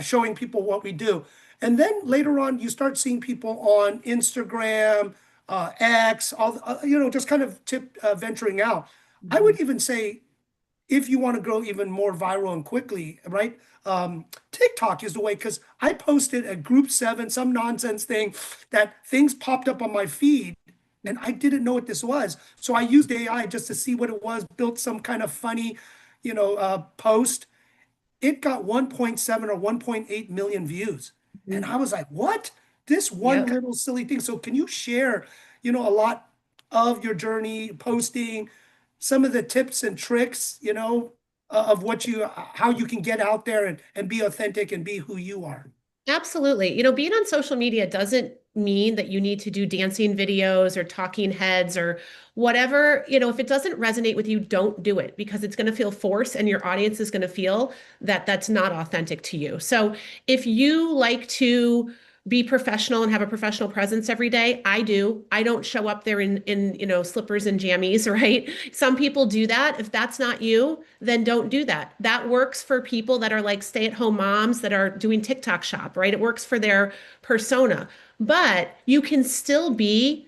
showing people what we do. And then later on, you start seeing people on Instagram, X, just kind of venturing out. I Mhm. would even say if you want to grow even more viral and quickly, right? TikTok is the way because I posted a group 7, some nonsense thing that things popped up on my feed and I didn't know what this was. So I used AI just to see what it was, built some kind of funny, post. It got 1.7 or 1.8 million views. And Mhm. I was like, what? This one Yep. little silly thing. So can you share, a lot of your journey posting, some of the tips and tricks, of how you can get out there and be authentic and be who you are? Absolutely. Being on social media doesn't mean that you need to do dancing videos or talking heads or whatever. If it doesn't resonate with you, don't do it because it's going to feel forced and your audience is going to feel that that's not authentic to you. So if you like to be professional and have a professional presence every day, I do. I don't show up there in slippers and jammies, right? Some people do that. If that's not you, then don't do that. That works for people that are like stay-at-home moms that are doing TikTok shop, right? It works for their persona. But you can still be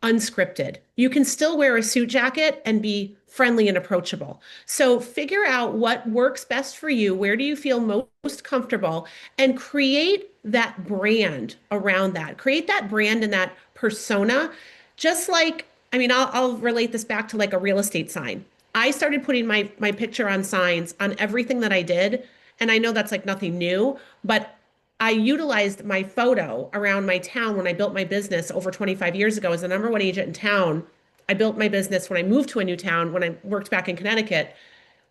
unscripted. You can still wear a suit jacket and be friendly and approachable. So figure out what works best for you. Where do you feel most comfortable? And create that brand around that. Create that brand and that persona. Just like, I mean, I'll relate this back to like a real estate sign. I started putting my picture on signs on everything that I did. And I know that's like nothing new, but I utilized my photo around my town when I built my business over 25 years ago as the number one agent in town. I built my business when I moved to a new town, when I worked back in Connecticut.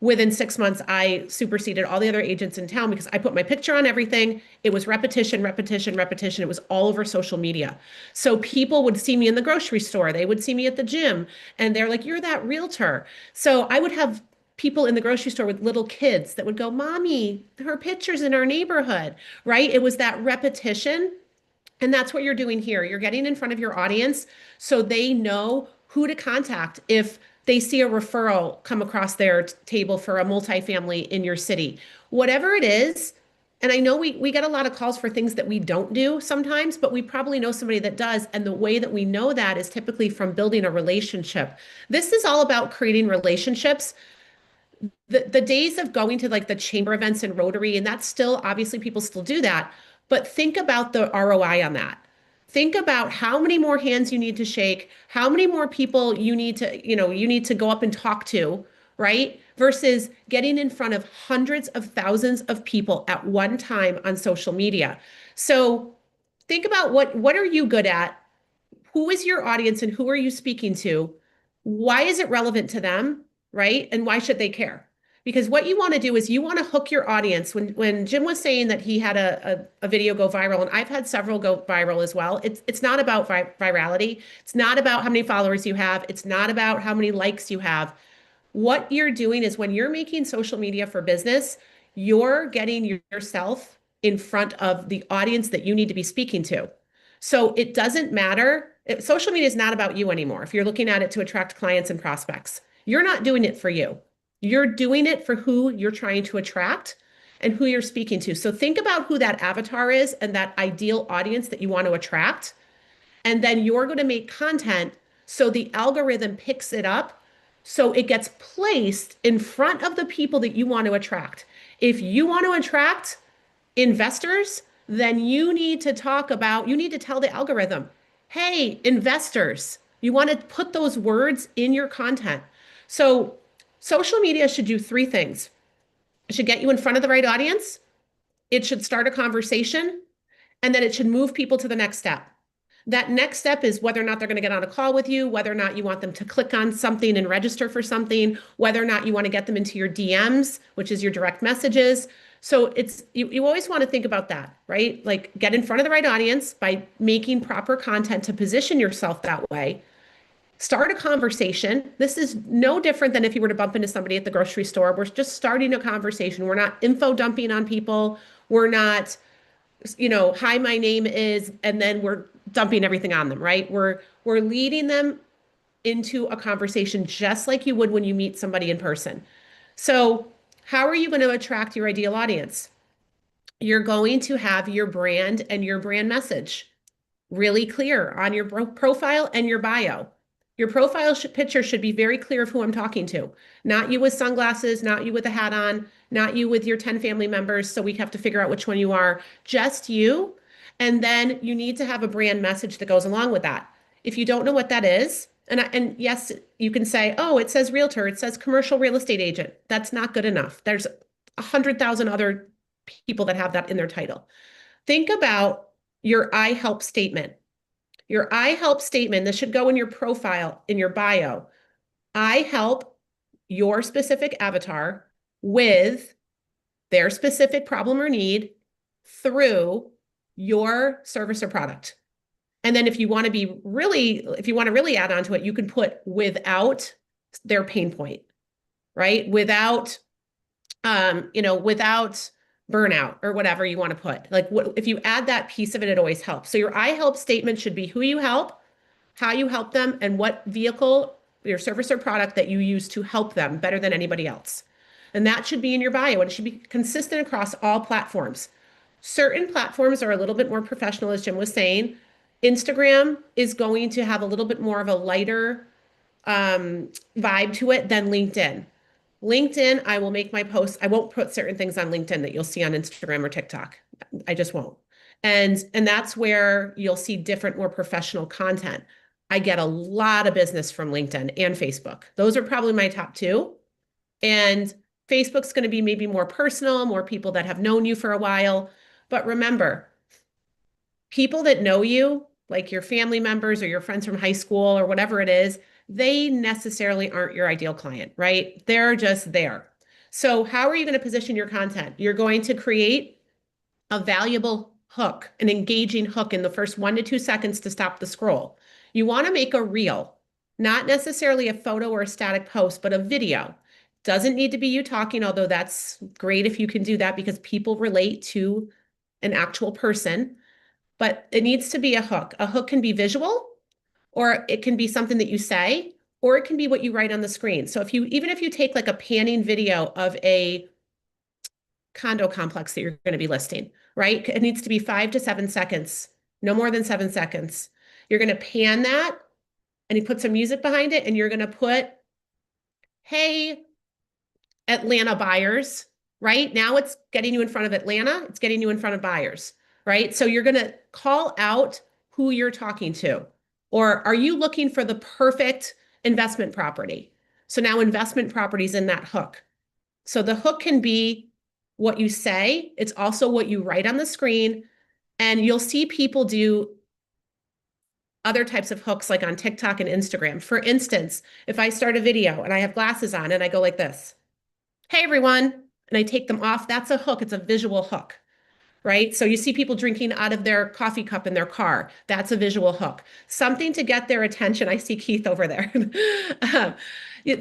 Within 6 months, I superseded all the other agents in town because I put my picture on everything. It was repetition, repetition, repetition. It was all over social media. So people would see me in the grocery store, they would see me at the gym, and they're like, "You're that realtor." So I would have people in the grocery store with little kids that would go, "Mommy, her picture's in our neighborhood," right? It was that repetition. And that's what you're doing here. You're getting in front of your audience so they know who to contact if they see a referral come across their table for a multifamily in your city. Whatever it is, and I know we get a lot of calls for things that we don't do sometimes, but we probably know somebody that does. And the way that we know that is typically from building a relationship. This is all about creating relationships. The days of going to like the chamber events and Rotary, and that's still obviously people still do that, but think about the ROI on that. Think about how many more hands you need to shake, how many more people you need to go up and talk to, right? Versus getting in front of hundreds of thousands of people at one time on social media. So think about what are you good at? Who is your audience and who are you speaking to? Why is it relevant to them, right? And why should they care? Because what you want to do is you want to hook your audience. When Jim was saying that he had a video go viral, and I've had several go viral as well, it's not about virality. It's not about how many followers you have. It's not about how many likes you have. What you're doing is when you're making social media for business, you're getting yourself in front of the audience that you need to be speaking to. So it doesn't matter. Social media is not about you anymore. If you're looking at it to attract clients and prospects, you're not doing it for you. You're doing it for who you're trying to attract and who you're speaking to. So think about who that avatar is and that ideal audience that you want to attract. And then you're going to make content so the algorithm picks it up so it gets placed in front of the people that you want to attract. If you want to attract investors, then you need to tell the algorithm, hey, investors, you want to put those words in your content. So social media should do three things. It should get you in front of the right audience, it should start a conversation, and then it should move people to the next step. That next step is whether or not they're going to get on a call with you, whether or not you want them to click on something and register for something, whether or not you want to get them into your DMs, which is your direct messages. So you always want to think about that, right? Like get in front of the right audience by making proper content to position yourself that way. Start a conversation. This is no different than if you were to bump into somebody at the grocery store. We're just starting a conversation. We're not info dumping on people. We're not hi, my name is, and then we're dumping everything on them, right? We're leading them into a conversation just like you would when you meet somebody in person. So, how are you going to attract your ideal audience? you're going to have your brand and your brand message really clear on your profile and your bio. Your profile picture should be very clear of who I'm talking to. Not you with sunglasses, not you with a hat on, not you with your 10 family members. So we have to figure out which one you are, just you. And then you need to have a brand message that goes along with that. If you don't know what that is, and yes, you can say, oh, it says realtor, it says commercial real estate agent. That's not good enough. There's 100,000 other people that have that in their title. Think about your I help statement. Your I help statement, this should go in your profile, in your bio. I help your specific avatar with their specific problem or need through your service or product. And then if you want to really add on to it, you can put without their pain point, right? Without burnout or whatever you want to put. Like if you add that piece of it, it always helps. So your I help statement should be who you help, how you help them, and what vehicle, your service or product that you use to help them better than anybody else. And that should be in your bio, and it should be consistent across all platforms. Certain platforms are a little bit more professional, as Jim was saying. Instagram is going to have a little bit more of a lighter vibe to it than LinkedIn. LinkedIn, I will make my posts. I won't put certain things on LinkedIn that you'll see on Instagram or TikTok. I just won't. And that's where you'll see different, more professional content. I get a lot of business from LinkedIn and Facebook. Those are probably my top two. And Facebook's going to be maybe more personal, more people that have known you for a while. But remember, people that know you, like your family members or your friends from high school or whatever it is, they necessarily aren't your ideal client, right? They're just there. So how are you going to position your content? You're going to create a valuable hook, an engaging hook in the first 1 to 2 seconds to stop the scroll. You want to make a reel, not necessarily a photo or a static post, but a video. Doesn't need to be you talking, although that's great if you can do that because people relate to an actual person, but it needs to be a hook. A hook can be visual, or it can be something that you say, or it can be what you write on the screen. So even if you take like a panning video of a condo complex that you're going to be listing, right? It needs to be 5 to 7 seconds, no more than 7 seconds. You're going to pan that and you put some music behind it and you're going to put, hey, Atlanta buyers, right? Now it's getting you in front of Atlanta, it's getting you in front of buyers, right? So you're going to call out who you're talking to. Or are you looking for the perfect investment property? So now investment properties in that hook. So the hook can be what you say, it's also what you write on the screen, and you'll see people do other types of hooks like on TikTok and Instagram. For instance, if I start a video and I have glasses on and I go like this, hey everyone, and I take them off, that's a hook, it's a visual hook, right? So you see people drinking out of their coffee cup in their car, that's a visual hook. Something to get their attention. I see Keith over there.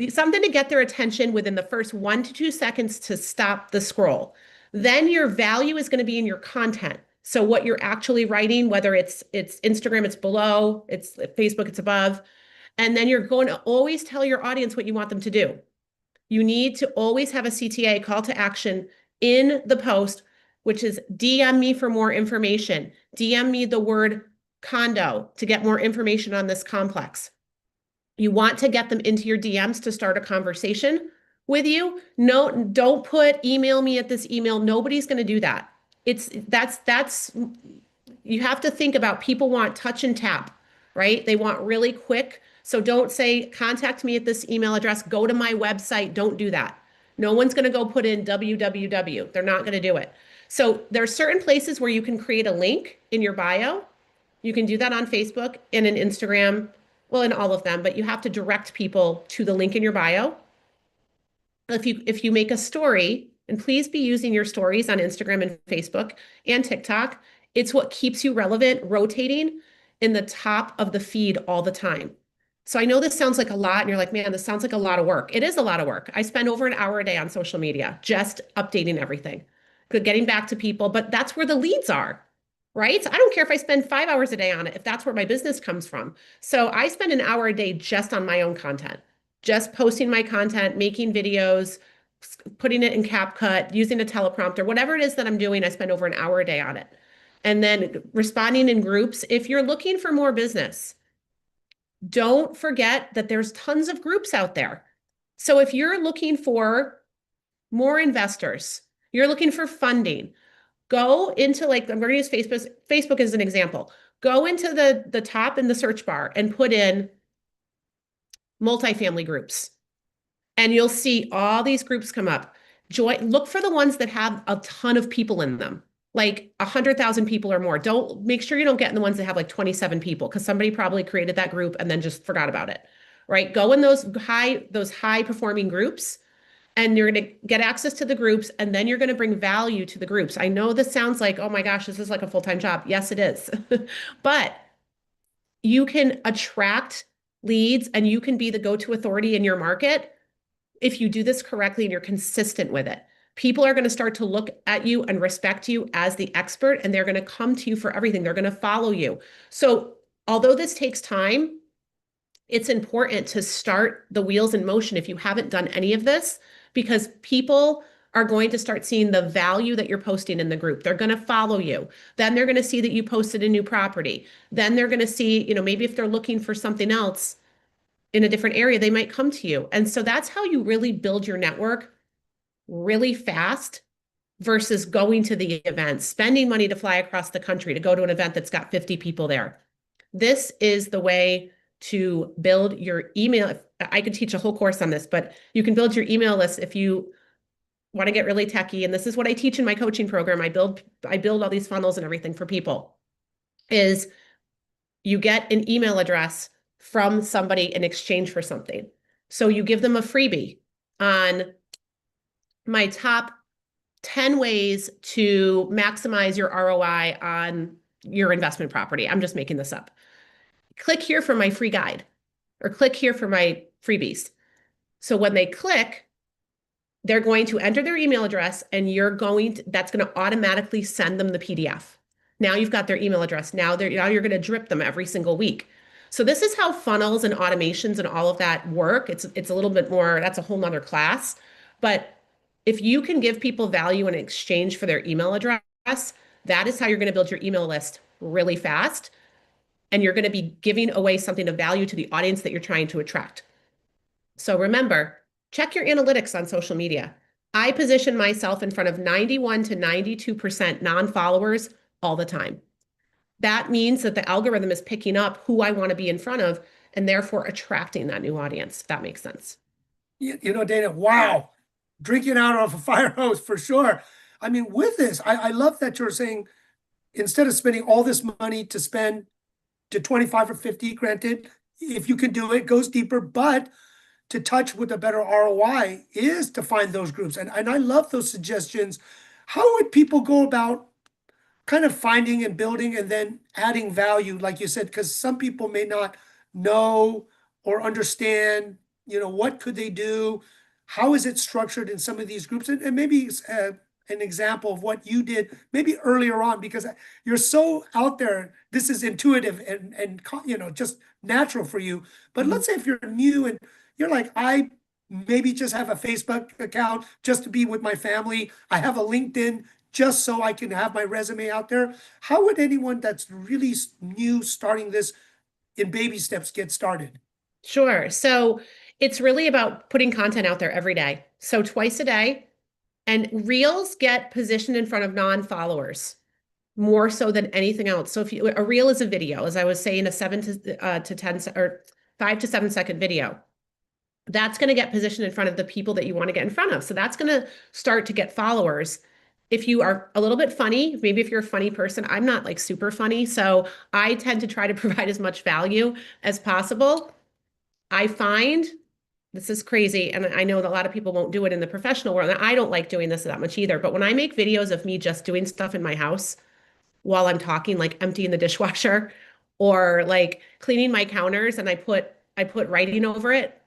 Something to get their attention within the first 1 to 2 seconds to stop the scroll. Then your value is going to be in your content. So what you're actually writing, whether it's Instagram, it's below, it's Facebook, it's above. And then you're going to always tell your audience what you want them to do. You need to always have a CTA, call to action, in the post, which is DM me for more information. DM me the word condo to get more information on this complex. You want to get them into your DMs to start a conversation with you. No, don't put email me at this email. Nobody's going to do that. That's you have to think about, people want touch and tap, right? They want really quick. So don't say contact me at this email address, go to my website. Don't do that. No one's going to go put in www. They're not going to do it. So there are certain places where you can create a link in your bio. You can do that on Facebook and in Instagram, well, in all of them, but you have to direct people to the link in your bio. If you make a story, and please be using your stories on Instagram and Facebook and TikTok, it's what keeps you relevant, rotating in the top of the feed all the time. So I know this sounds like a lot, and you're like, man, this sounds like a lot of work. It is a lot of work. I spend over an hour a day on social media, just updating everything, getting back to people, but that's where the leads are, right? So I don't care if I spend 5 hours a day on it, if that's where my business comes from. So I spend an hour a day just on my own content, just posting my content, making videos, putting it in CapCut, using a teleprompter, whatever it is that I'm doing, I spend over an hour a day on it. And then responding in groups. If you're looking for more business, don't forget that there's tons of groups out there. So if you're looking for more investors, you're looking for funding, go into like, I'm going to use Facebook as an example. Go into the top in the search bar and put in multifamily groups, and you'll see all these groups come up. Look for the ones that have a ton of people in them, like 100,000 people or more. Don't make sure you don't get in the ones that have like 27 people, because somebody probably created that group and then just forgot about it. Right? Go in those high performing groups, and you're going to get access to the groups, and then you're going to bring value to the groups. I know this sounds like, oh my gosh, this is like a full-time job. Yes, it is. But you can attract leads and you can be the go-to authority in your market if you do this correctly and you're consistent with it. People are going to start to look at you and respect you as the expert, and they're going to come to you for everything. They're going to follow you. So, although this takes time, it's important to start the wheels in motion if you haven't done any of this, because people are going to start seeing the value that you're posting in the group. They're going to follow you. Then they're going to see that you posted a new property. Then they're going to see, maybe if they're looking for something else in a different area, they might come to you. And so that's how you really build your network really fast versus going to the event, spending money to fly across the country to go to an event that's got 50 people there. This is the way to build your email. I could teach a whole course on this, but you can build your email list if you want to get really techy. And this is what I teach in my coaching program. I build all these funnels and everything for people. Is you get an email address from somebody in exchange for something. So you give them a freebie on my top 10 ways to maximize your ROI on your investment property. I'm just making this up. Click here for my free guide, or click here for my freebies. So when they click, they're going to enter their email address, and that's going to automatically send them the PDF. Now you've got their email address. Now you're going to drip them every single week. So this is how funnels and automations and all of that work. It's a little bit more, that's a whole nother class. But if you can give people value in exchange for their email address, that is how you're going to build your email list really fast. And you're going to be giving away something of value to the audience that you're trying to attract. So remember, check your analytics on social media. I position myself in front of 91 to 92% non-followers all the time. That means that the algorithm is picking up who I want to be in front of, and therefore attracting that new audience, if that makes sense. Dana, wow. Drinking out of a fire hose for sure. I mean, with this, I love that you're saying instead of spending all this money to spend to 25 or 50, granted, if you can do it, goes deeper, but to touch with a better ROI is to find those groups. And I love those suggestions. How would people go about kind of finding and building and then adding value, like you said, because some people may not know or understand, what could they do? How is it structured in some of these groups? And maybe an example of what you did maybe earlier on, because you're so out there. This is intuitive and just natural for you. But let's say if you're new and you're like, I maybe just have a Facebook account just to be with my family. I have a LinkedIn just so I can have my resume out there. How would anyone that's really new starting this in baby steps get started? Sure. So it's really about putting content out there every day. So twice a day, and reels get positioned in front of non-followers more so than anything else. So if a reel is a video, as I was saying, a 7 to 10 or 5 to 7 second video, that's going to get positioned in front of the people that you want to get in front of. So that's going to start to get followers. If you are a little bit funny, maybe if you're a funny person, I'm not like super funny. So I tend to try to provide as much value as possible. I find this is crazy, and I know that a lot of people won't do it in the professional world, and I don't like doing this that much either. But when I make videos of me just doing stuff in my house while I'm talking, like emptying the dishwasher or like cleaning my counters, and I put writing over it,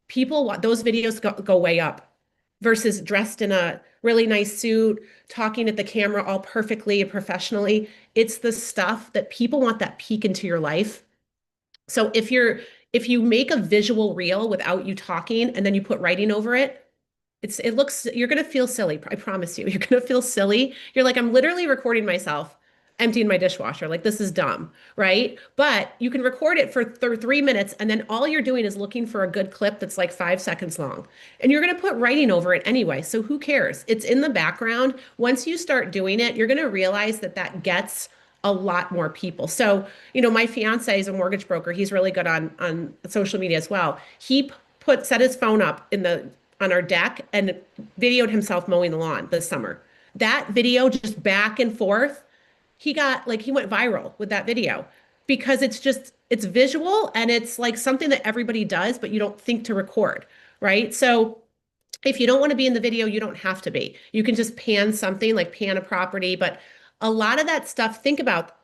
people want those videos go way up versus dressed in a really nice suit, talking at the camera all perfectly and professionally. It's the stuff that people want, that peek into your life. So if you make a visual reel without you talking and then you put writing over it, it looks, you're going to feel silly. I promise you. You're going to feel silly. You're like, I'm literally recording myself emptying my dishwasher. Like, this is dumb, right? But you can record it for th 3 minutes, and then all you're doing is looking for a good clip that's like 5 seconds long. And you're going to put writing over it anyway. So who cares? It's in the background. Once you start doing it, you're going to realize that that gets a lot more people. So, my fiance is a mortgage broker. He's really good on social media as well. He put set his phone up in the on our deck and videoed himself mowing the lawn this summer. That video just back and forth, he went viral with that video because it's visual and it's like something that everybody does, but you don't think to record, right? So if you don't want to be in the video, you don't have to be. You can just pan something like pan a property, but a lot of that stuff, think about,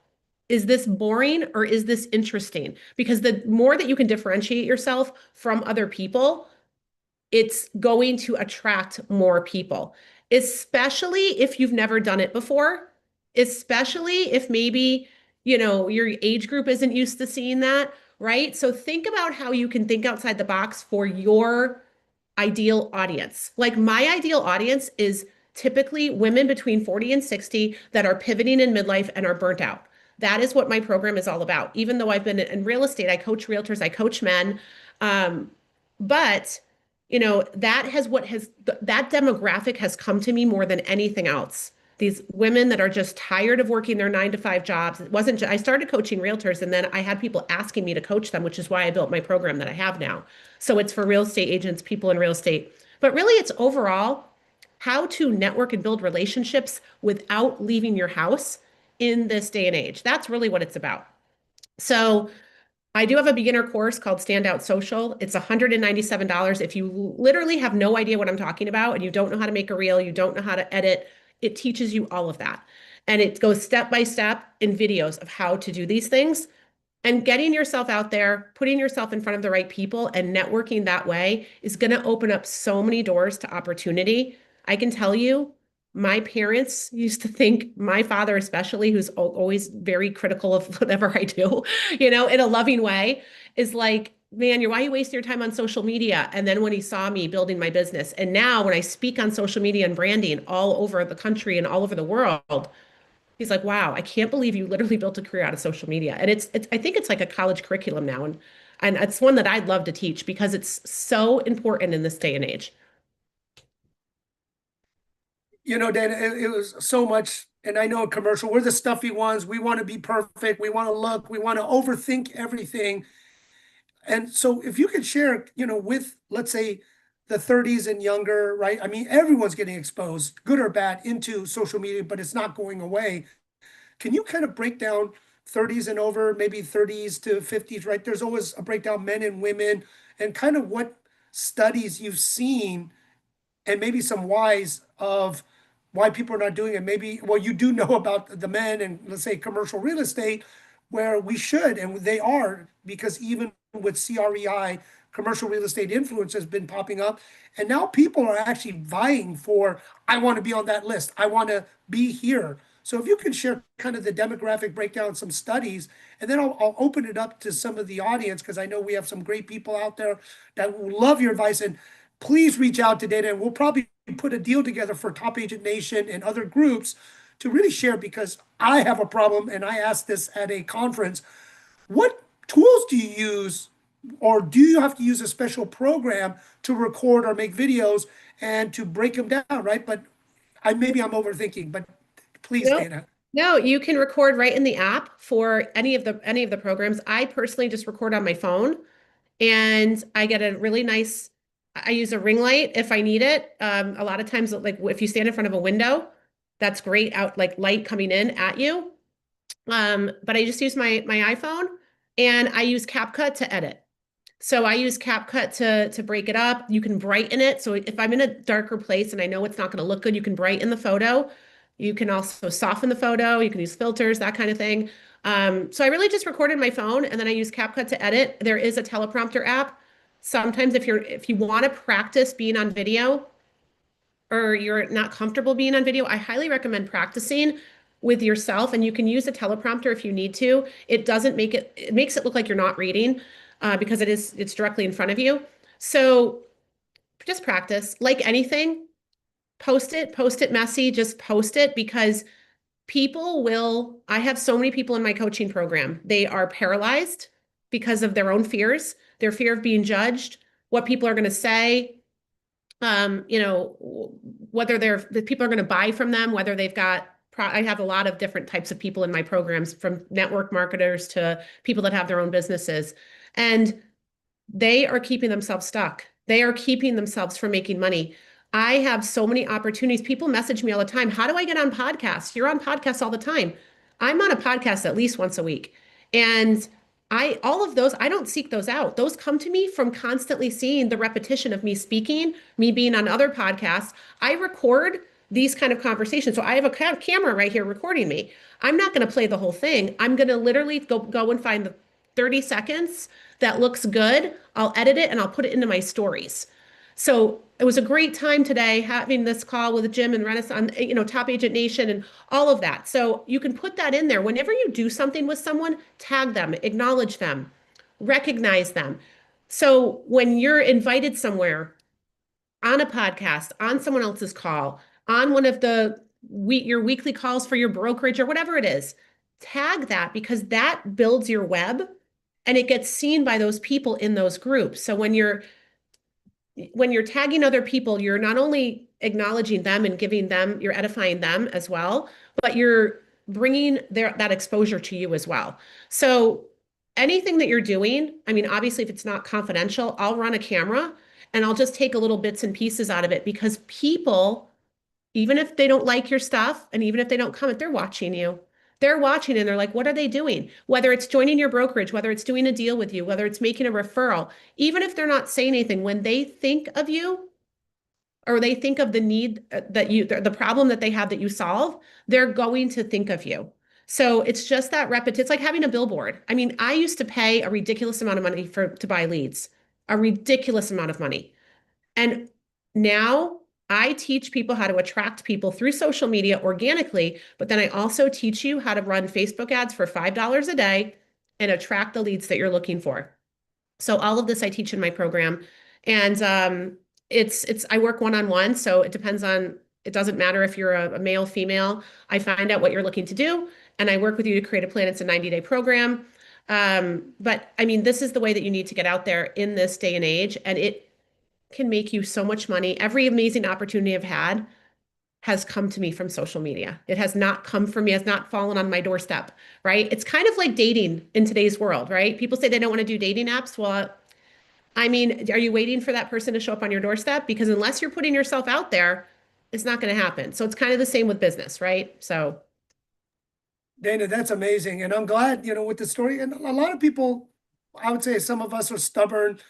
is this boring or is this interesting? Because the more that you can differentiate yourself from other people, it's going to attract more people, especially if you've never done it before, especially if maybe, your age group isn't used to seeing that, right? So think about how you can think outside the box for your ideal audience. Like my ideal audience is typically women between 40 and 60 that are pivoting in midlife and are burnt out. That is what my program is all about. Even though I've been in real estate, I coach realtors, I coach men. Um, but that demographic has come to me more than anything else. These women that are just tired of working their 9 to 5 jobs. It wasn't, I started coaching realtors and then I had people asking me to coach them, which is why I built my program that I have now. So it's for real estate agents, people in real estate. But really, it's overall how to network and build relationships without leaving your house in this day and age. That's really what it's about. So I do have a beginner course called Standout Social. It's $197. If you literally have no idea what I'm talking about and you don't know how to make a reel, you don't know how to edit, it teaches you all of that. And it goes step by step in videos of how to do these things. And getting yourself out there, putting yourself in front of the right people and networking that way is going to open up so many doors to opportunity. I can tell you, my parents used to think, my father especially, who's always very critical of whatever I do, in a loving way, is like, man, why are you wasting your time on social media? And then when he saw me building my business, and now when I speak on social media and branding all over the country and all over the world, he's like, wow, I can't believe you literally built a career out of social media. And it's I think it's like a college curriculum now. And it's one that I'd love to teach because it's so important in this day and age. Dan, it was so much, and I know a commercial, we're the stuffy ones. We want to be perfect. We want to look, we want to overthink everything. And so if you could share, with, let's say, the 30s and younger, right? I mean, everyone's getting exposed, good or bad, into social media, but it's not going away. Can you kind of break down 30s and over, maybe 30s to 50s, right? There's always a breakdown, men and women, and kind of what studies you've seen and maybe some whys of why people are not doing it. Maybe, well, you do know about the men and let's say commercial real estate, where we should, and they are, because even with CREI, commercial real estate influence has been popping up. And now people are actually vying for, I want to be on that list. I want to be here. So if you can share kind of the demographic breakdown, some studies, and then I'll open it up to some of the audience because I know we have some great people out there that will love your advice. And please reach out to Data, and we'll probably put a deal together for Top Agent Nation and other groups to really share, because I have a problem, and I asked this at a conference. What tools do you use, or do you have to use a special program to record or make videos and to break them down, right? But maybe I'm overthinking, but please, No, Dana. no, you can record right in the app for any of the programs. I personally just record on my phone and I get a really nice, I use a ring light if I need it. A lot of times, like if you stand in front of a window, that's great out like light coming in at you. But I just use my iPhone and I use CapCut to edit. So I use CapCut to break it up. You can brighten it. So if I'm in a darker place and I know it's not going to look good, you can brighten the photo. You can also soften the photo. You can use filters, that kind of thing. So I really just recorded my phone and then I use CapCut to edit. There is a teleprompter app. Sometimes if you want to practice being on video or you're not comfortable being on video, I highly recommend practicing with yourself, and you can use a teleprompter if you need to. It doesn't make it, it makes it look like you're not reading because it's directly in front of you. So just practice. Like anything, post it messy, just post it because people will, I have so many people in my coaching program. They are paralyzed because of their own fears, their fear of being judged, what people are going to say, whether the people are going to buy from them, whether they've got, I have a lot of different types of people in my programs, from network marketers to people that have their own businesses. And they are keeping themselves stuck. They are keeping themselves from making money. I have so many opportunities. People message me all the time. How do I get on podcasts? You're on podcasts all the time. I'm on a podcast at least once a week. And all of those, I don't seek those out. Those come to me from constantly seeing the repetition of me speaking, me being on other podcasts. I record these kind of conversations. So I have a camera right here recording me. I'm not going to play the whole thing. I'm going to literally go and find the 30 seconds that looks good. I'll edit it and I'll put it into my stories. So it was a great time today having this call with Jim and Renaissance, Top Agent Nation and all of that. So you can put that in there. Whenever you do something with someone, tag them, acknowledge them, recognize them. So when you're invited somewhere on a podcast, on someone else's call, on one of your weekly calls for your brokerage or whatever it is, tag that because that builds your web and it gets seen by those people in those groups. So when you're tagging other people, you're not only acknowledging them and giving them, you're edifying them as well, but you're bringing that exposure to you as well. So anything that you're doing, I mean, obviously, if it's not confidential, I'll run a camera and I'll just take a little bits and pieces out of it because people, even if they don't like your stuff and even if they don't comment, they're watching you. They're watching and they're like, what are they doing? Whether it's joining your brokerage, whether it's doing a deal with you, whether it's making a referral, even if they're not saying anything, when they think of you or they think of the need the problem that they have that you solve, they're going to think of you. So it's just that repetition. It's like having a billboard. I mean, I used to pay a ridiculous amount of money to buy leads, a ridiculous amount of money. And now I teach people how to attract people through social media organically, but then I also teach you how to run Facebook ads for $5 a day and attract the leads that you're looking for. So all of this I teach in my program. And it's I work one-on-one, so it doesn't matter if you're a male, female. I find out what you're looking to do, and I work with you to create a plan. It's a 90-day program. But I mean, this is the way that you need to get out there in this day and age, and it can make you so much money. Every amazing opportunity I've had has come to me from social media. It has not come from me, has not fallen on my doorstep, right? It's kind of like dating in today's world, right? People say they don't want to do dating apps. Well, I mean, are you waiting for that person to show up on your doorstep? Because unless you're putting yourself out there, it's not going to happen. So it's kind of the same with business, right? So, Dana, that's amazing. And I'm glad, with the story. And a lot of people, I would say some of us are stubborn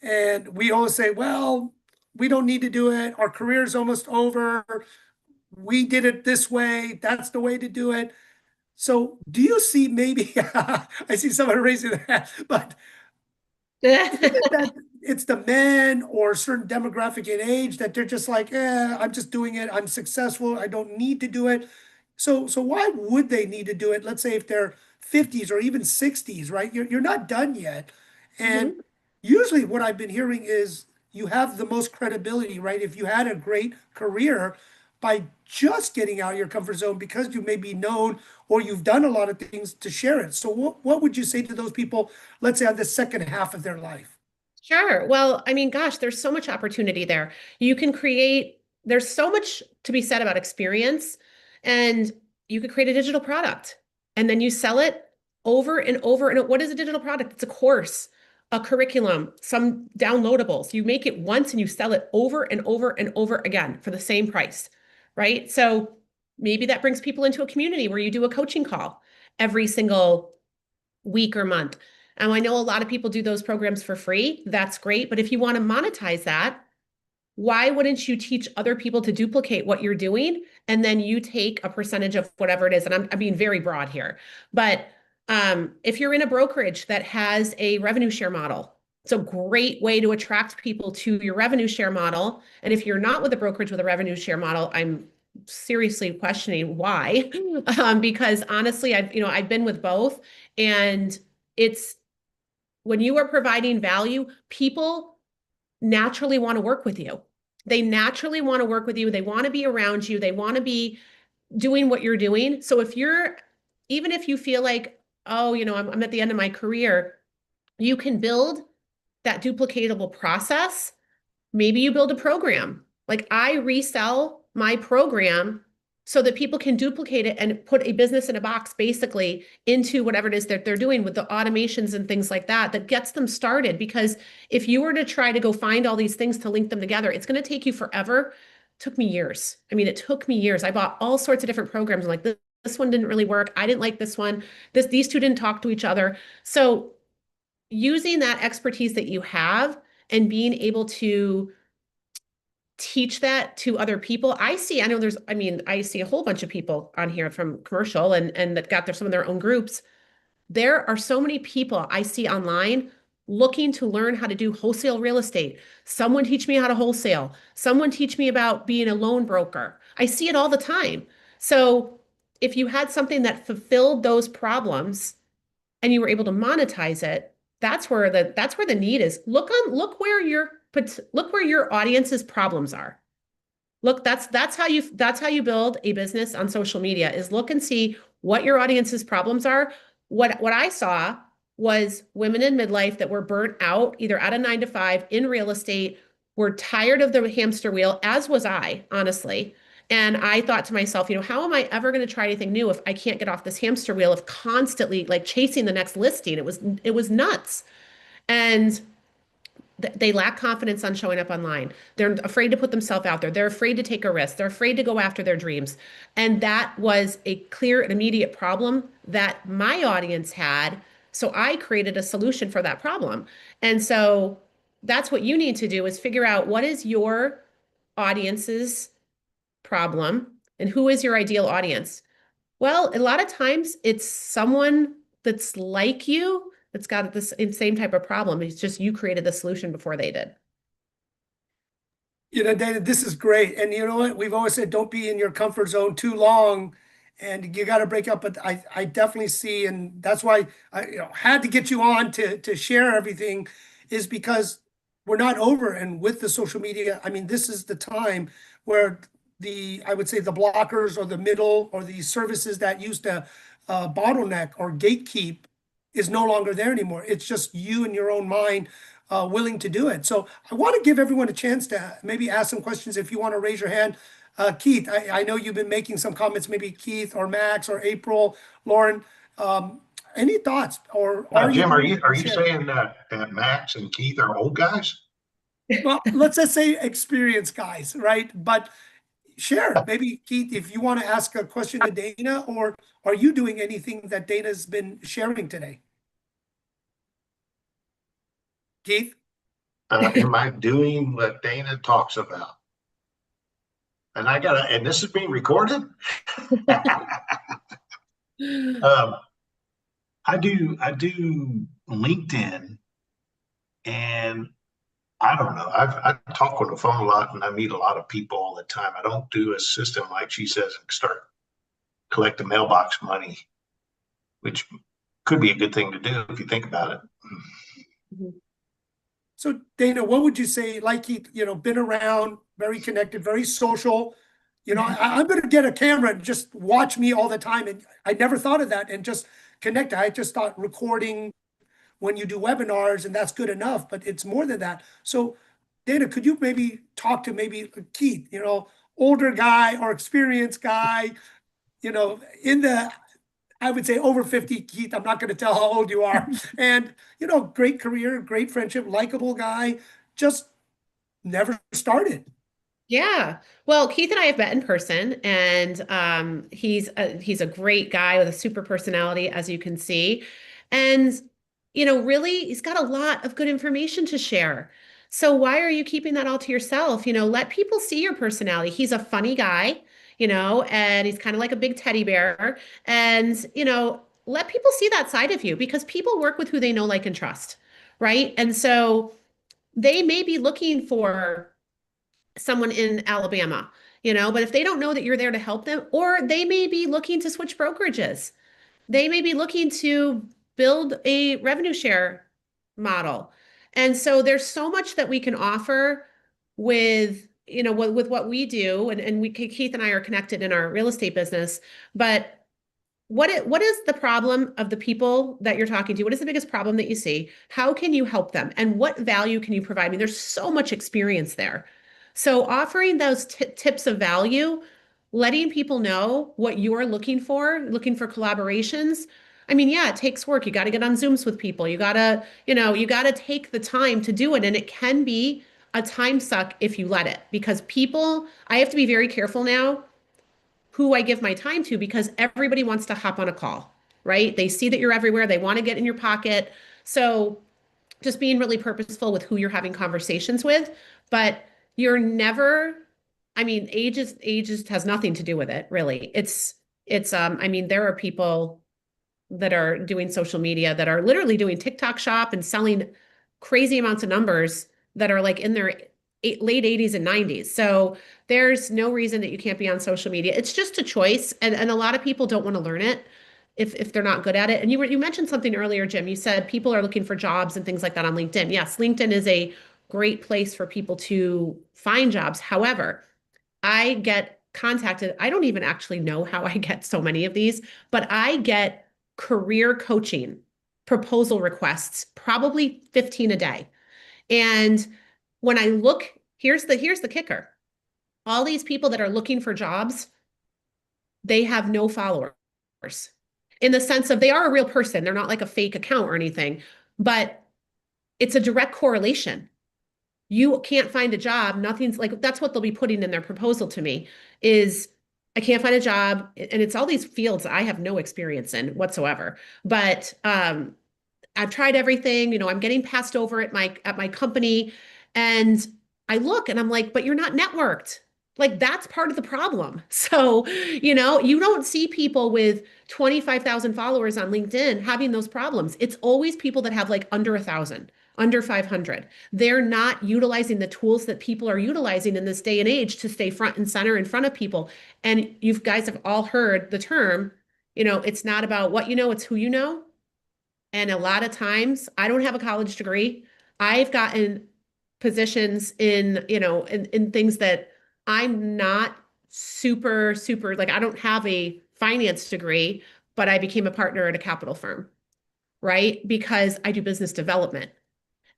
and we always say, well, we don't need to do it. Our career's almost over. We did it this way. That's the way to do it. So do you see maybe, I see someone raising their hand, but is it that it's the men or a certain demographic in age that they're just like, I'm just doing it. I'm successful. I don't need to do it. So why would they need to do it? Let's say if they're 50s or even 60s, right? You're not done yet. And Mhm. usually what I've been hearing is you have the most credibility, right? If you had a great career by just getting out of your comfort zone because you may be known or you've done a lot of things to share it. So what would you say to those people, let's say on the second half of their life? Sure. Well, I mean, gosh, there's so much opportunity there. There's so much to be said about experience, and you could create a digital product and then you sell it over and over. And what is a digital product? It's a course, a curriculum, some downloadables. You make it once and you sell it over and over and over again for the same price, right? So maybe that brings people into a community where you do a coaching call every single week or month. I know a lot of people do those programs for free. That's great. But if you want to monetize that, why wouldn't you teach other people to duplicate what you're doing? And then you take a percentage of whatever it is. And I'm being very broad here. But if you're in a brokerage that has a revenue share model, it's a great way to attract people to your revenue share model. And if you're not with a brokerage with a revenue share model, I'm seriously questioning why. Because honestly, I've been with both, and it's when you are providing value, people naturally want to work with you. They naturally want to work with you. They want to be around you. They want to be doing what you're doing. So if you're, even if you feel like, oh, I'm at the end of my career, you can build that duplicatable process. Maybe you build a program. Like I resell my program so that people can duplicate it and put a business in a box basically into whatever it is that they're doing with the automations and things like that, that gets them started. Because if you were to try to go find all these things to link them together, it's going to take you forever. It took me years. I mean, it took me years. I bought all sorts of different programs. I'm like, this one didn't really work. I didn't like this one. These two didn't talk to each other. So using that expertise that you have and being able to teach that to other people. I know I mean, I see a whole bunch of people on here from commercial and that got some of their own groups. There are so many people I see online looking to learn how to do wholesale real estate. Someone teach me how to wholesale. Someone teach me about being a loan broker. I see it all the time. So if you had something that fulfilled those problems and you were able to monetize it, that's where the need is. Look where your audience's problems are. Look, that's how you build a business on social media is look and see what your audience's problems are. What I saw was women in midlife that were burnt out, either at a 9 to 5 in real estate, were tired of the hamster wheel, as was I, honestly. And I thought to myself, how am I ever going to try anything new if I can't get off this hamster wheel of constantly like chasing the next listing? It was nuts. And they lack confidence on showing up online. They're afraid to put themselves out there. They're afraid to take a risk. They're afraid to go after their dreams. And that was a clear and immediate problem that my audience had. So I created a solution for that problem. And so that's what you need to do is figure out what is your audience's problem and who is your ideal audience. Well, a lot of times it's someone that's like you that's got the same type of problem. It's just you created the solution before they did. Dana, this is great. And you know what? We've always said don't be in your comfort zone too long and you got to break up. But I definitely see, and that's why I had to get you on to share everything, is because we're not over. And with the social media, I mean, this is the time where I would say the blockers or the middle or the services that used to bottleneck or gatekeep is no longer there anymore. It's just you in your own mind willing to do it. So I want to give everyone a chance to maybe ask some questions if you want to raise your hand. Keith, I know you've been making some comments, maybe Keith or Max or April, Lauren. Any thoughts or are you Jim, are willing you to are you share? saying that Max and Keith are old guys? Well, let's just say experienced guys, right? But share, maybe Keith, if you want to ask a question to Dana, or are you doing anything that Dana's been sharing today? Keith? Am I doing what Dana talks about? And this is being recorded. um, I do LinkedIn, and I don't know. I talk on the phone a lot, and I meet a lot of people all the time. I don't do a system like she says and start collecting mailbox money, which could be a good thing to do if you think about it. So Dana, what would you say, like he, been around, very connected, very social, I'm going to get a camera and just watch me all the time. And I never thought of that and just connect. I just thought recording when you do webinars and that's good enough, but it's more than that. So Dana, could you maybe talk to maybe Keith, older guy or experienced guy, in the I would say over 50, Keith. I'm not going to tell how old you are. And, great career, great friendship, likable guy, just never started. Yeah. Well, Keith and I have met in person, and he's a great guy with a super personality, as you can see. And really, he's got a lot of good information to share. So why are you keeping that all to yourself? Let people see your personality. He's a funny guy, and he's kind of like a big teddy bear. And, let people see that side of you because people work with who they know, like, and trust, right? And so they may be looking for someone in Alabama, but if they don't know that you're there to help them, or they may be looking to switch brokerages, they may be looking to build a revenue share model. And so there's so much that we can offer with, with what we do. And Keith and I are connected in our real estate business, but what is the problem of the people that you're talking to? What is the biggest problem that you see? How can you help them? And what value can you provide me? There's so much experience there. So offering those tips of value, letting people know what you're looking for collaborations. I mean, yeah, it takes work. You got to get on Zooms with people. You got to take the time to do it. And it can be a time suck if you let it, because I have to be very careful now who I give my time to, because everybody wants to hop on a call, right? They see that you're everywhere. They want to get in your pocket. So just being really purposeful with who you're having conversations with, but you're never, I mean, ages has nothing to do with it, really. I mean, there are people that are doing social media that are literally doing TikTok shop and selling crazy amounts of numbers that are like in their late 80s and 90s. So there's no reason that you can't be on social media. It's just a choice. And a lot of people don't want to learn it if they're not good at it. And you mentioned something earlier, Jim. You said people are looking for jobs and things like that on LinkedIn. Yes, LinkedIn is a great place for people to find jobs. However, I get contacted. I don't even actually know how I get so many of these, but I get career coaching proposal requests, probably 15 a day. And when I look, here's the kicker. All these people that are looking for jobs, they have no followers, in the sense of they are a real person. They're not like a fake account or anything, but it's a direct correlation. You can't find a job. Nothing's like, that's what they'll be putting in their proposal to me is, I can't find a job. And it's all these fields I have no experience in whatsoever. But I've tried everything, I'm getting passed over at my company. And I look and I'm like, but you're not networked. Like that's part of the problem. So, you don't see people with 25,000 followers on LinkedIn having those problems. It's always people that have like under 1,000, under 500. They're not utilizing the tools that people are utilizing in this day and age to stay front and center in front of people. And you guys have all heard the term, it's not about what you know, it's who you know. And a lot of times, I don't have a college degree. I've gotten positions in things that I'm not super, super, like I don't have a finance degree, but I became a partner at a capital firm, right? Because I do business development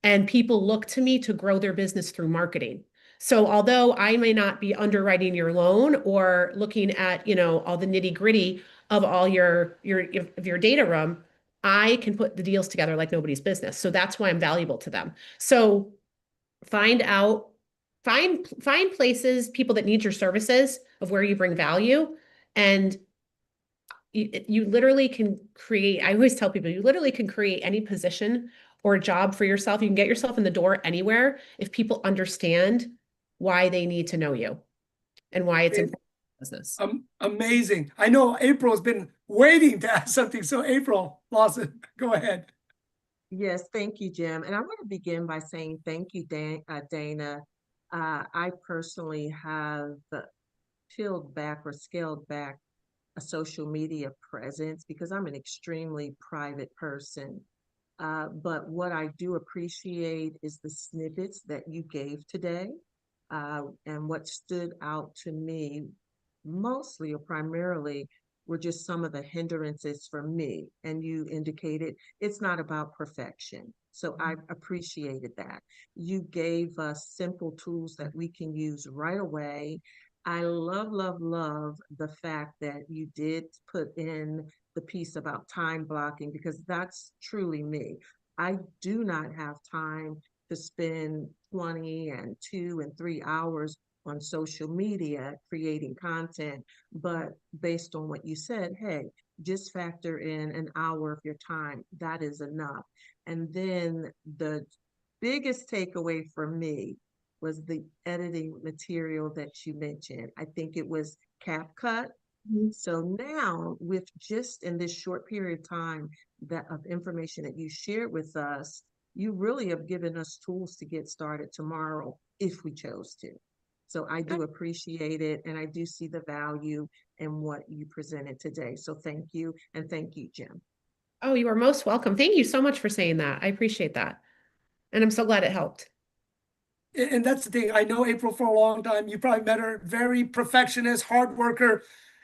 and people look to me to grow their business through marketing. So although I may not be underwriting your loan or looking at, all the nitty gritty of all your data room, I can put the deals together like nobody's business. So that's why I'm valuable to them. So find out, find places, people that need your services of where you bring value. And you literally can create, I always tell people, you literally can create any position or job for yourself. You can get yourself in the door anywhere if people understand why they need to know you and why it's important in business. Amazing. I know April has been waiting to ask something. So April Lawson, go ahead. Yes, thank you, Jim. And I want to begin by saying thank you, Dana. I personally have peeled back or scaled back a social media presence because I'm an extremely private person. But what I do appreciate is the snippets that you gave today. And what stood out to me mostly or primarily were just some of the hindrances for me. And you indicated it's not about perfection. So I appreciated that. You gave us simple tools that we can use right away. I love, love, love the fact that you did put in the piece about time blocking because that's truly me. I do not have time to spend 20 and 2 and 3 hours on social media creating content, but based on what you said, hey, just factor in an hour of your time. That is enough. And then the biggest takeaway for me was the editing material that you mentioned. I think it was CapCut. So now, with just in this short period of time that of information that you shared with us, you really have given us tools to get started tomorrow if we chose to. So I do appreciate it, and I do see the value in what you presented today. So thank you, and thank you, Jim. Oh, you are most welcome. Thank you so much for saying that. I appreciate that. And I'm so glad it helped. And that's the thing. I know April for a long time. You probably met her, very perfectionist, hard worker.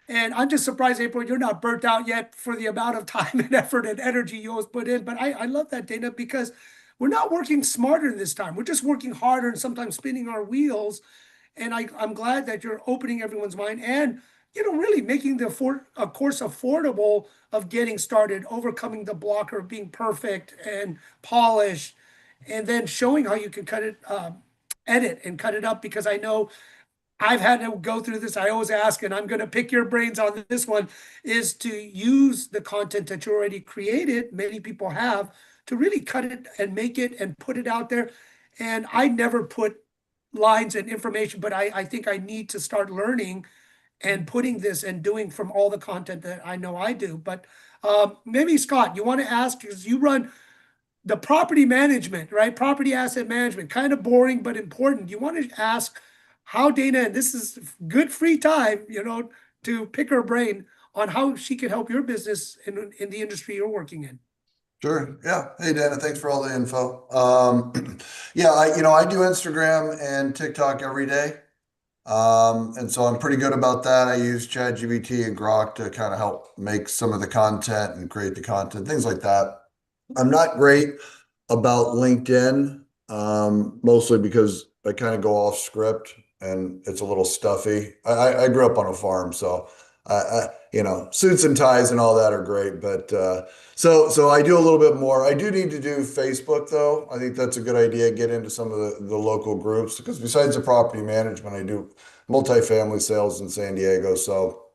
And I'm just surprised, April, you're not burnt out yet for the amount of time and effort and energy you always put in. But I love that, Dana, because we're not working smarter this time. We're just working harder and sometimes spinning our wheels. And I'm glad that you're opening everyone's mind and, really making the a course affordable of getting started, overcoming the blocker of being perfect and polished, and then showing how you can cut it, edit and cut it up. Because I know I've had to go through this. I always ask, and I'm going to pick your brains on this one, is to use the content that you already created. Many people have to really cut it and make it and put it out there. And I never put lines and information, but I think I need to start learning and putting this and doing from all the content that I know I do. But maybe Scott, you want to ask, because you run the property management, right? Property asset management, kind of boring but important. You want to ask how Dana, and this is good free time, to pick her brain on how she can help your business in the industry you're working in. Sure. Yeah. Hey, Dana, thanks for all the info. Yeah, I do Instagram and TikTok every day. And so I'm pretty good about that. I use ChatGPT and Grok to kind of help make some of the content and create the content, things like that. I'm not great about LinkedIn, mostly because I kind of go off script and it's a little stuffy. I grew up on a farm, so suits and ties and all that are great. But so I do a little bit more. I do need to do Facebook though. I think that's a good idea. Get into some of the local groups, because besides the property management, I do multifamily sales in San Diego. So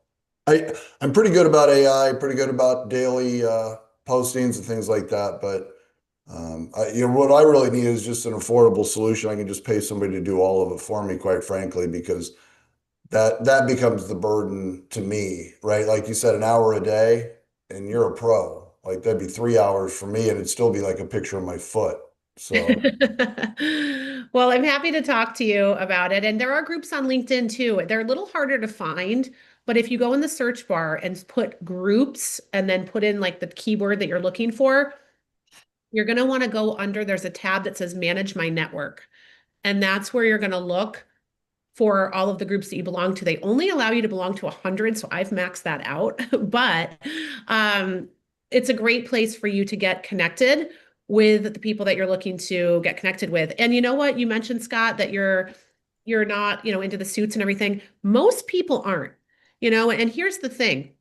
I'm pretty good about AI, pretty good about daily postings and things like that. But what I really need is just an affordable solution. I can just pay somebody to do all of it for me, quite frankly, because that becomes the burden to me, right? Like you said, an hour a day, and you're a pro. Like that'd be 3 hours for me, and it'd still be like a picture of my foot. So Well, I'm happy to talk to you about it. And there are groups on LinkedIn too. They're a little harder to find, but if you go in the search bar and put groups and then put in like the keyword that you're looking for, you're going to want to go under, there's a tab that says manage my network. And that's where you're going to look for all of the groups that you belong to. They only allow you to belong to 100, so I've maxed that out. But it's a great place for you to get connected with the people that you're looking to get connected with. And you know what? You mentioned, Scott, that you're not, into the suits and everything. Most people aren't, and here's the thing.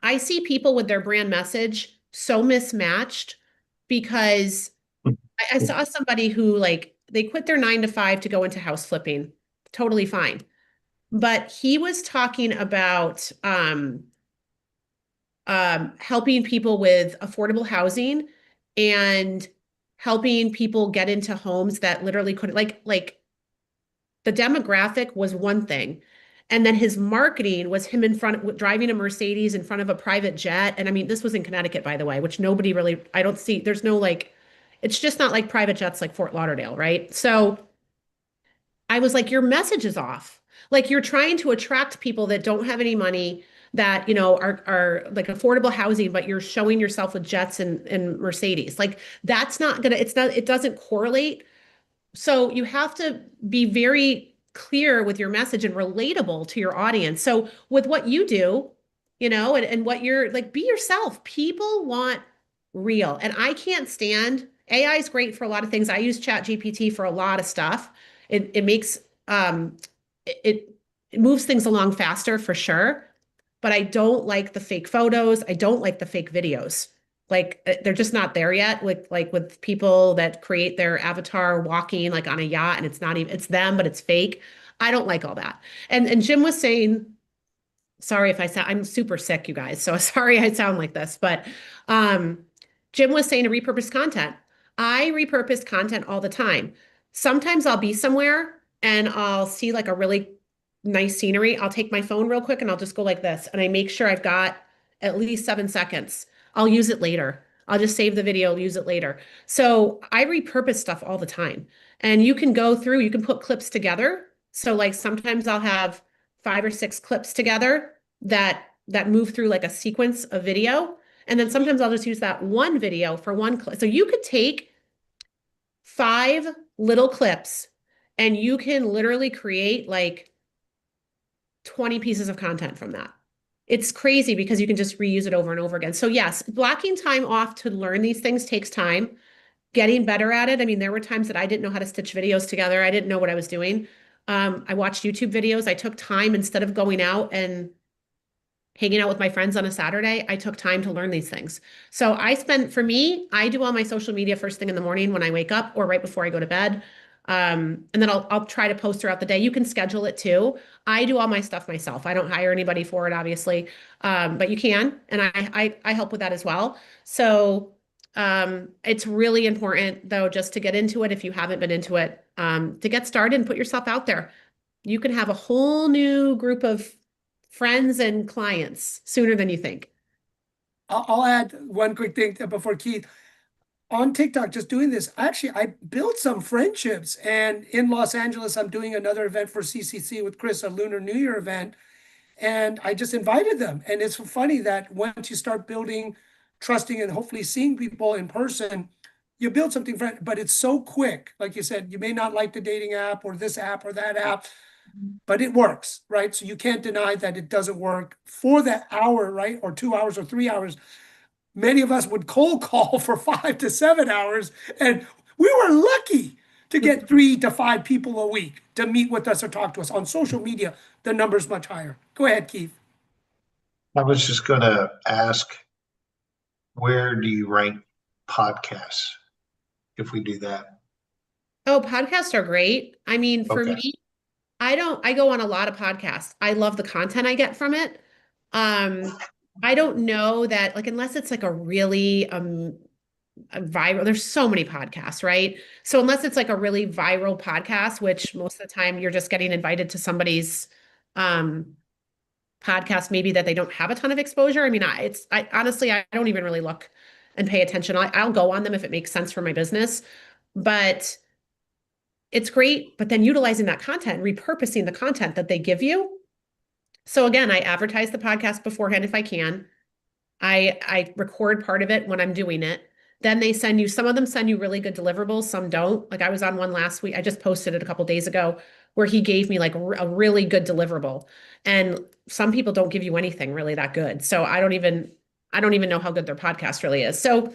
I see people with their brand message so mismatched because I saw somebody who they quit their 9 to 5 to go into house flipping. Totally fine. But he was talking about helping people with affordable housing and helping people get into homes that literally couldn't, like the demographic was one thing. And then his marketing was him in front, driving a Mercedes in front of a private jet. And I mean, this was in Connecticut, by the way, which nobody really, I don't see, there's no it's just not like private jets like Fort Lauderdale, right? So I was like, your message is off. Like you're trying to attract people that don't have any money, that, are like affordable housing, but you're showing yourself with jets and Mercedes. Like that's not gonna, it doesn't correlate. So you have to be very clear with your message and relatable to your audience. So with what you do, and what you're like, be yourself. People want real. And I can't stand AI is great for a lot of things. I use Chat GPT for a lot of stuff. It makes it it moves things along faster for sure. But I don't like the fake photos. I don't like the fake videos. Like they're just not there yet. With people that create their avatar walking like on a yacht and it's not even it's them, but it's fake. I don't like all that. And Jim was saying, sorry if I sound, I'm super sick, you guys. So sorry I sound like this, but um, Jim was saying to repurpose content. I repurpose content all the time. Sometimes I'll be somewhere and I'll see like a really nice scenery. I'll take my phone real quick and I'll just go like this. And I make sure I've got at least 7 seconds. I'll use it later. I'll just save the video, use it later. So I repurpose stuff all the time. And you can go through, you can put clips together. So like sometimes I'll have 5 or 6 clips together that move through like a sequence of video. And then sometimes I'll just use that one video for one clip. So you could take 5 little clips, and you can literally create like 20 pieces of content from that. It's crazy because you can just reuse it over and over again. So yes, blocking time off to learn these things takes time. Getting better at it. I mean, there were times that I didn't know how to stitch videos together. I didn't know what I was doing. I watched YouTube videos. I took time instead of going out and hanging out with my friends on a Saturday. I took time to learn these things. So for me, I do all my social media first thing in the morning when I wake up or right before I go to bed. And then I'll try to post throughout the day. You can schedule it too. I do all my stuff myself. I don't hire anybody for it, obviously. But you can, and I help with that as well. So it's really important though, just to get into it if you haven't been into it, to get started and put yourself out there. You can have a whole new group of friends and clients sooner than you think. I'll add one quick thing before Keith. On TikTok, just doing this, actually, I built some friendships. And in Los Angeles, I'm doing another event for CCC with Chris, a Lunar New Year event. And I just invited them. And it's funny that once you start building, trusting, and hopefully seeing people in person, you build something, but it's so quick. Like you said, you may not like the dating app or this app or that app, but it works, right? So you can't deny that it doesn't work for that hour, right? Or 2 hours or 3 hours. Many of us would cold call for 5 to 7 hours, and we were lucky to get 3 to 5 people a week to meet with us or talk to us. On social media, the number's much higher. Go ahead, Keith. I was just going to ask, where do you rank podcasts if we do that? Oh, podcasts are great. I mean, for Okay. me, I go on a lot of podcasts. I love the content I get from it. Um, I don't know that like unless it's like a really a viral, there's so many podcasts, right? So unless it's like a really viral podcast, which most of the time you're just getting invited to somebody's um podcast, maybe that they don't have a ton of exposure. I mean, I honestly I don't even really look and pay attention. I'll go on them if it makes sense for my business, but it's great. But then utilizing that content, repurposing the content that they give you. So again, I advertise the podcast beforehand if I can. I record part of it when I'm doing it. Then some of them send you really good deliverables, some don't. Like I was on one last week. I just posted it a couple days ago where he gave me like a really good deliverable. And some people don't give you anything really that good. So I don't even know how good their podcast really is. So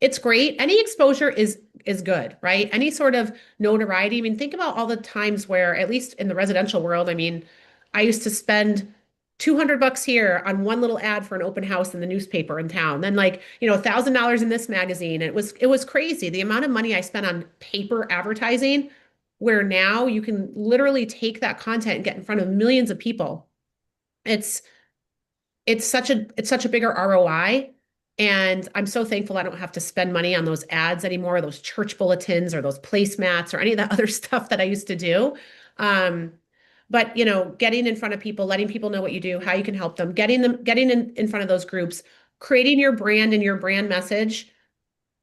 it's great. Any exposure is good, right? Any sort of notoriety. I mean, think about all the times where, at least in the residential world, I mean, I used to spend $200 here on one little ad for an open house in the newspaper in town. Then like, $1,000 in this magazine. It was crazy. The amount of money I spent on paper advertising, where now you can literally take that content and get in front of millions of people. It's it's such a bigger ROI. And I'm so thankful I don't have to spend money on those ads anymore, those church bulletins or those placemats or any of that other stuff that I used to do. Um, but getting in front of people, letting people know what you do, how you can help them, getting in front of those groups, creating your brand and your brand message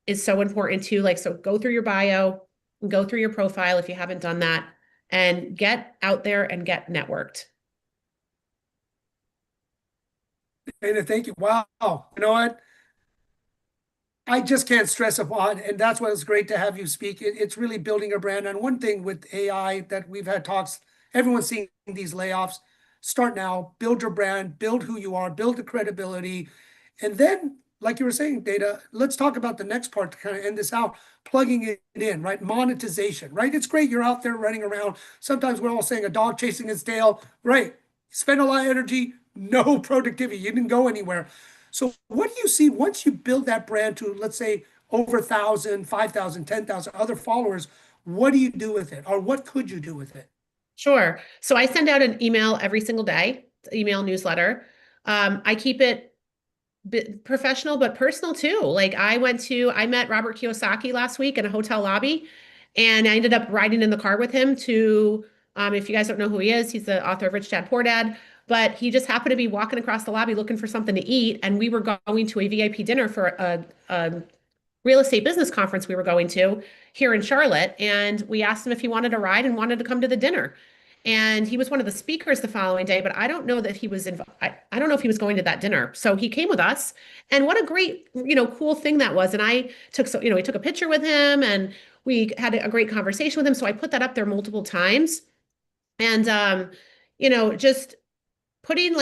is so important too. Like, so go through your bio, go through your profile if you haven't done that, and get out there and get networked. Dana, thank you. Wow. You know what? I just can't stress upon, and that's why it's great to have you speak. It's really building a brand. And one thing with AI that we've had talks, everyone's seeing these layoffs. Start now, build your brand, build who you are, build the credibility. And then, like you were saying, Data, let's talk about the next part to kind of end this out, plugging it in, right? Monetization, right? It's great you're out there running around. Sometimes we're all saying a dog chasing its tail, right? Spend a lot of energy, no productivity. You didn't go anywhere. So what do you see once you build that brand to, let's say, over 1,000, 5,000, 10,000 other followers? What do you do with it? Or what could you do with it? Sure. So I send out an email every single day, email newsletter. I keep it professional but personal too. Like I met Robert Kiyosaki last week in a hotel lobby, and I ended up riding in the car with him to, if you guys don't know who he is, he's the author of Rich Dad Poor Dad, but he just happened to be walking across the lobby looking for something to eat, and we were going to a VIP dinner for a real estate business conference we were going to here in Charlotte, and we asked him if he wanted a ride and wanted to come to the dinner. And he was one of the speakers the following day, but I don't know that he was I don't know if he was going to that dinner. So he came with us, and what a great, cool thing that was. And I took we took a picture with him, and we had a great conversation with him. So I put that up there multiple times. And just putting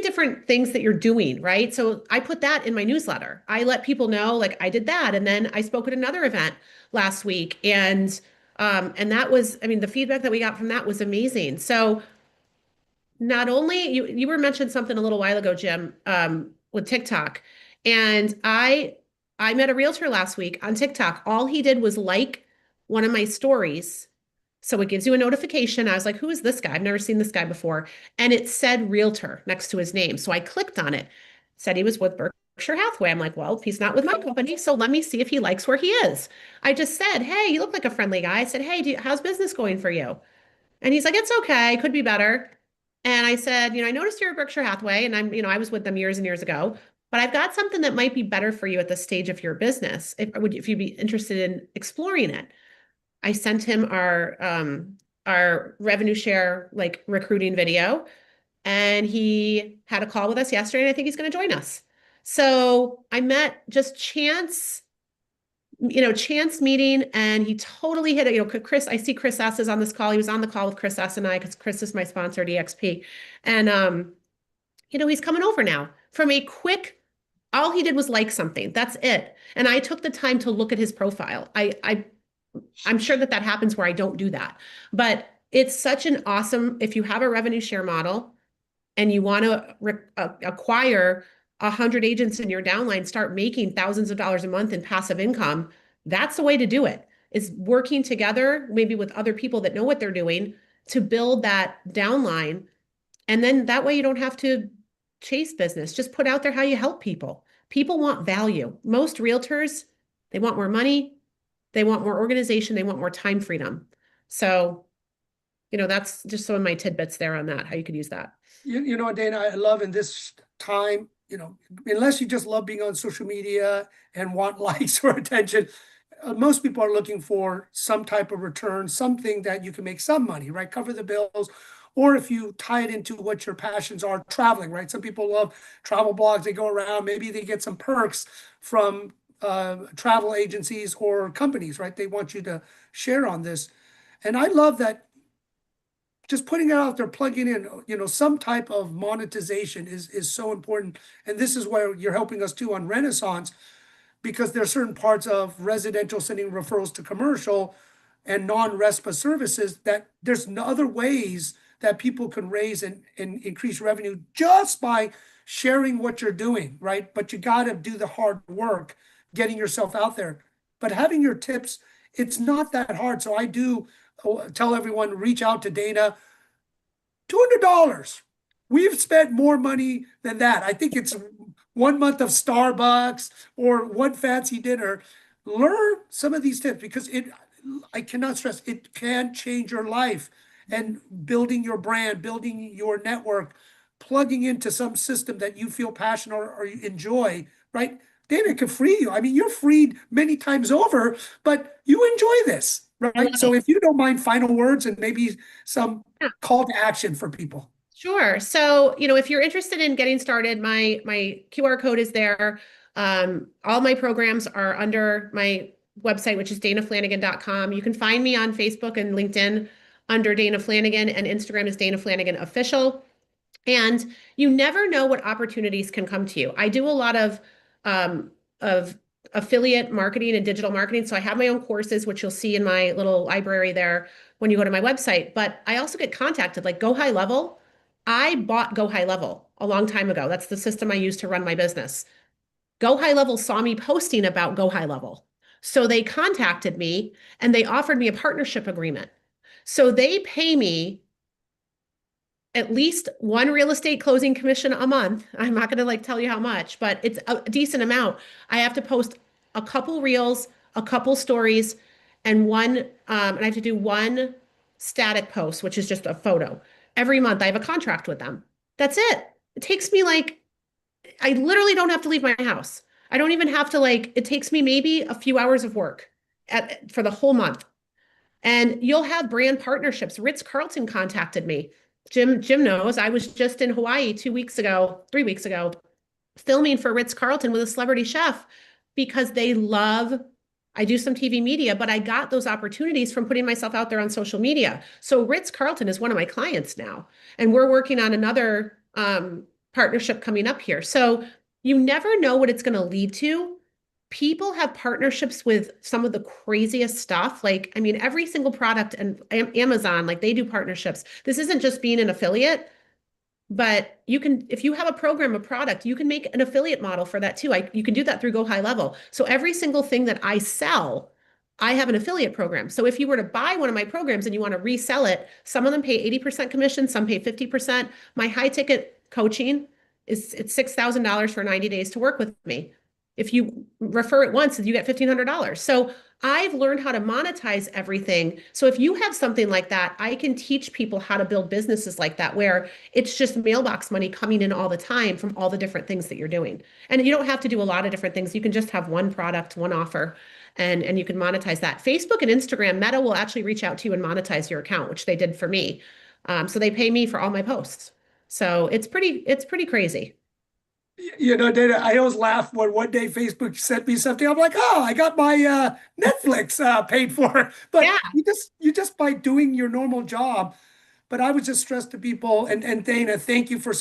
different things that you're doing, right? So I put that in my newsletter. I let people know, like, I did that. And then I spoke at another event last week. And that was, I mean, the feedback that we got from that was amazing. So not only you were mentioned something a little while ago, Jim, with TikTok. And I met a realtor last week on TikTok. All he did was like one of my stories, so it gives you a notification. I was like, who is this guy? I've never seen this guy before. And it said realtor next to his name. So I clicked on it. Said he was with Berkshire Hathaway. I'm like, well, he's not with my company, so let me see if he likes where he is. I just said, hey, you look like a friendly guy. I said, hey, how's business going for you? And he's like, it's okay, could be better. And I said, I noticed you're at Berkshire Hathaway, and I was with them years and years ago, but I've got something that might be better for you at this stage of your business. If you'd be interested in exploring it. I sent him our revenue share like recruiting video, and he had a call with us yesterday, and I think he's going to join us. So I met just chance meeting, and he totally hit it. Chris, I see Chris S is on this call. He was on the call with Chris S and I, because Chris is my sponsor at EXP. And he's coming over now from a quick, all he did was like something. That's it. And I took the time to look at his profile. I'm sure that happens where I don't do that, but it's such an awesome, if you have a revenue share model and you want to acquire 100 agents in your downline, start making thousands of dollars a month in passive income, that's the way to do it, is working together, maybe with other people that know what they're doing, to build that downline. And then that way you don't have to chase business. Just put out there how you help people. People want value. Most realtors, they want more money. They want more organization. They want more time freedom. So, that's just some of my tidbits there on that, how you could use that. Dana, I love in this time, unless you just love being on social media and want likes or attention, most people are looking for some type of return, something that you can make some money, right? Cover the bills. Or if you tie it into what your passions are, traveling, right? Some people love travel blogs. They go around, maybe they get some perks from travel agencies or companies, right? They want you to share on this. And I love that just putting it out there, plugging in, some type of monetization is so important. And this is where you're helping us too on Renaissance, because there are certain parts of residential sending referrals to commercial and non-RESPA services that there's no other ways that people can raise and increase revenue just by sharing what you're doing, right? But you got to do the hard work, getting yourself out there. But having your tips, it's not that hard. So I do tell everyone, reach out to Dana. $200. We've spent more money than that. I think it's 1 month of Starbucks or one fancy dinner. Learn some of these tips, because I cannot stress, it can change your life. And building your brand, building your network, plugging into some system that you feel passionate or you enjoy, right? Dana can free you. I mean, you're freed many times over, but you enjoy this, I right? love So it. if you don't mind, final words and maybe some Yeah. call to action for people. Sure. So, if you're interested in getting started, my QR code is there. All my programs are under my website, which is danaflanagan.com. You can find me on Facebook and LinkedIn under Dana Flanagan, and Instagram is Dana Flanagan Official. And you never know what opportunities can come to you. I do a lot of affiliate marketing and digital marketing. So I have my own courses, which you'll see in my little library there when you go to my website. But I also get contacted, like Go High Level. I bought Go High Level a long time ago. That's the system I use to run my business. Go High Level saw me posting about Go High Level. So they contacted me and they offered me a partnership agreement. So they pay me at least one real estate closing commission a month. I'm not going to tell you how much, but it's a decent amount. I have to post a couple reels, a couple stories, and and I have to do one static post, which is just a photo. Every month I have a contract with them. That's it. It takes me I literally don't have to leave my house. I don't even have to it takes me maybe a few hours of work for the whole month. And you'll have brand partnerships. Ritz-Carlton contacted me. Jim knows I was just in Hawaii 2 weeks ago, 3 weeks ago, filming for Ritz-Carlton with a celebrity chef because they love, I do some TV media, but I got those opportunities from putting myself out there on social media. So Ritz-Carlton is one of my clients now, and we're working on another partnership coming up here. So you never know what it's going to lead to. People have partnerships with some of the craziest stuff. Like, I mean, every single product and Amazon, like they do partnerships. This isn't just being an affiliate. But you can, if you have a program, a product, you can make an affiliate model for that too. You can do that through Go High Level. So every single thing that I sell, I have an affiliate program. So if you were to buy one of my programs and you want to resell it, some of them pay 80% commission, some pay 50%. My high ticket coaching it's $6,000 for 90 days to work with me. If you refer it once, you get $1,500. So I've learned how to monetize everything. So if you have something like that, I can teach people how to build businesses like that, where it's just mailbox money coming in all the time from all the different things that you're doing. And you don't have to do a lot of different things. You can just have one product, one offer, and you can monetize that. Facebook and Instagram, Meta will actually reach out to you and monetize your account, which they did for me. So they pay me for all my posts. So it's pretty crazy. You know, Dana, I always laugh when one day Facebook sent me something. I'm like, oh, I got my Netflix paid for. But Yeah. you just by doing your normal job. But I would just stress to people, and Dana, thank you for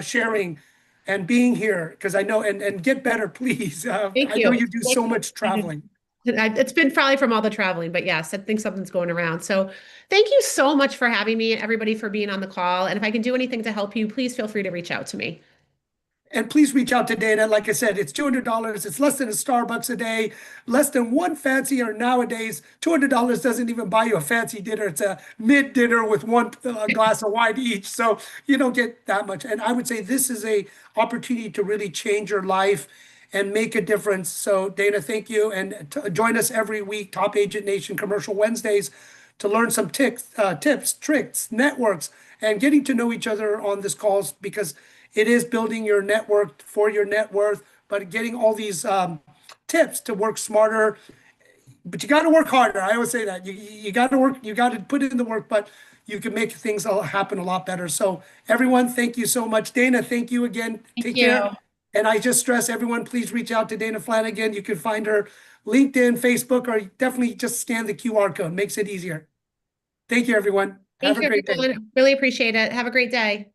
sharing and being here, because I know, and get better, please. Thank I know you. you do so much traveling. It's been probably from all the traveling, but yes, I think something's going around. So thank you so much for having me and everybody for being on the call. And if I can do anything to help you, please feel free to reach out to me. And please reach out to Dana. Like I said, it's $200. It's less than a Starbucks a day, less than one fancy, or nowadays, $200 doesn't even buy you a fancy dinner. It's a mid dinner with one glass of wine each. So you don't get that much. And I would say this is a opportunity to really change your life and make a difference. So Dana, thank you. And join us every week, Top Agent Nation Commercial Wednesdays, to learn some tips, tricks, networks, and getting to know each other on this calls, because it is building your network for your net worth, but getting all these tips to work smarter. But you got to work harder. I always say that you got to work, you got to put in the work, but you can make things all happen a lot better. So everyone, thank you so much. Dana, thank you again. Thank Take you. care. And I just stress everyone, please reach out to Dana Flanagan. You can find her LinkedIn, Facebook, or definitely just scan the QR code. Makes it easier. Thank you, everyone. Have Thank a you, great day. everyone. Really appreciate it. Have a great day.